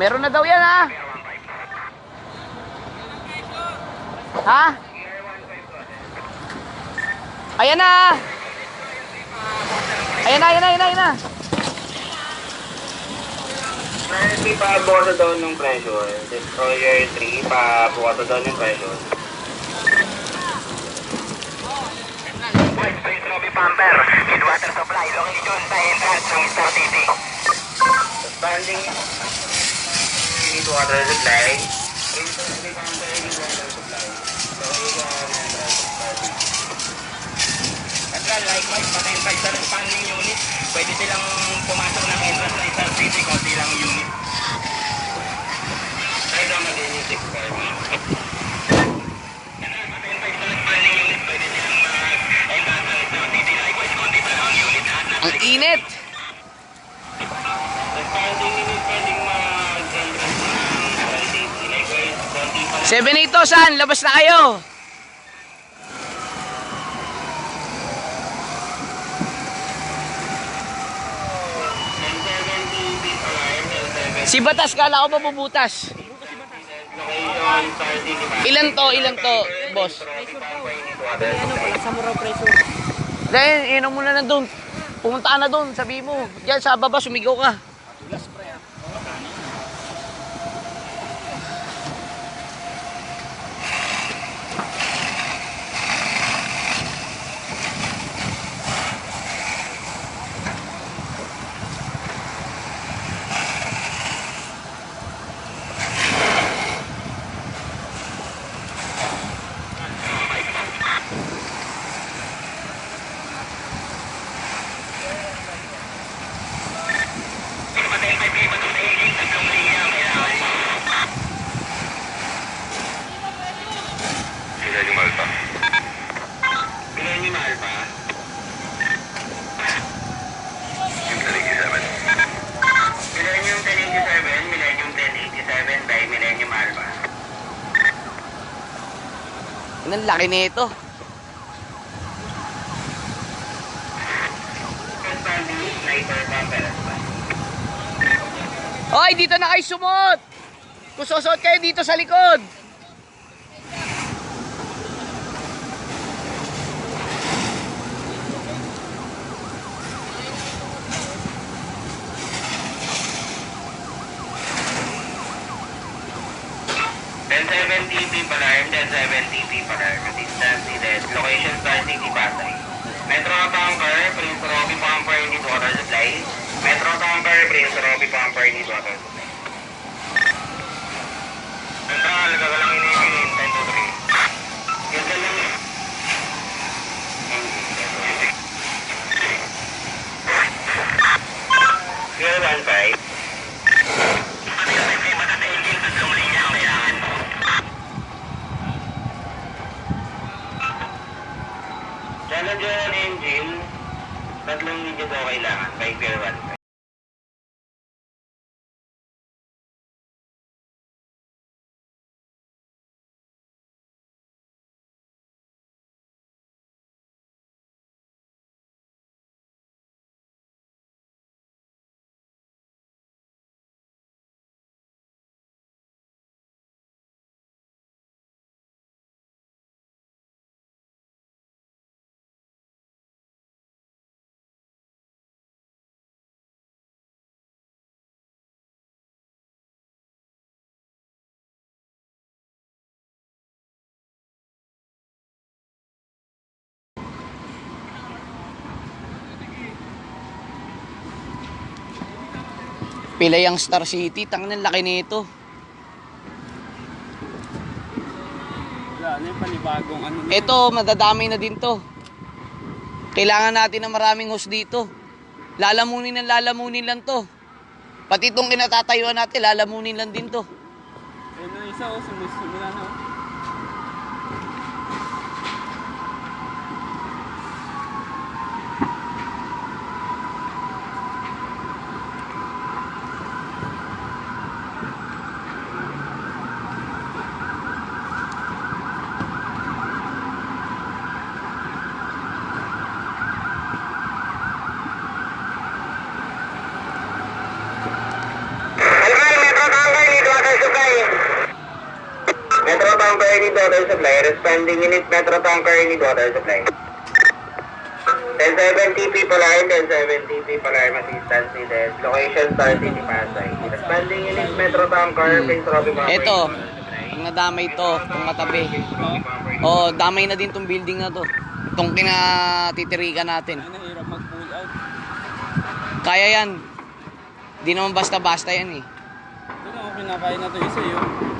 Meron na daw yan, ha? Ha? Ayan na! Ayan na, ayan na, ayan na, ayan na! Hindi pa bukas doon ng pressure. Destroyer 3, pa bukas doon yung pressure. Space Lobby Pumper, with water supply, location sa entrance ng Star City. Standing unit water supply. Space Lobby Pumper, unit water supply. Location entrance ng Star City. At likewise, patay sa standing unit, pwede silang pumasok ng entrance ng Star City kung silang unit. Try down natin yung 6-5. Ang init! 7-8 saan? Labas na kayo! Si Batas, kala ko mabubutas. Ilan to, boss? Ano pala, samuraw preso. Dahil, inom mo na doon. Pumunta ka na doon, sabi mo. Diyan sa baba, sumigaw ka. Ang laki nito. Hoy, dito na kayo sumot. Kung susot kayo dito sa likod. Location Star City, Pasay. Metro Bunker, Prince Robbie Pumper, need water supply. Metro Bunker, Prince Robbie Pumper, need water supply. Central, gagalang inipin, 10 to 3. Yan lang eh. Clear 1-5. Challenger engine, tatlong video daw kailangan by Pier 1. Pilay ang Star City, tangin laki nito. Ano yung panibagong ano? Ito, madadamay na din to. Kailangan natin ng maraming host dito. Lalamunin lang to. Pati itong kinatatayuan natin, lalamunin lang din to. Ano isa o, sumusimula na o. Supply. Metro Tanker need water supply. Responding unit Metro Tanker need water supply. 10-7 TP Polar, 10-7 TP Polar assistance needed. Location Star City, Pasay. Responding unit Metro Tanker, Prince Robbie Bomber. Ito, pag nadamay to, itong katabi. Oh, damay na din tong building na to. Itong kinatitirikan natin. Ay, nahirap mag-pull out. Kaya yan. Di naman basta-basta yan eh. Ito na ako kinakain na to isa yun.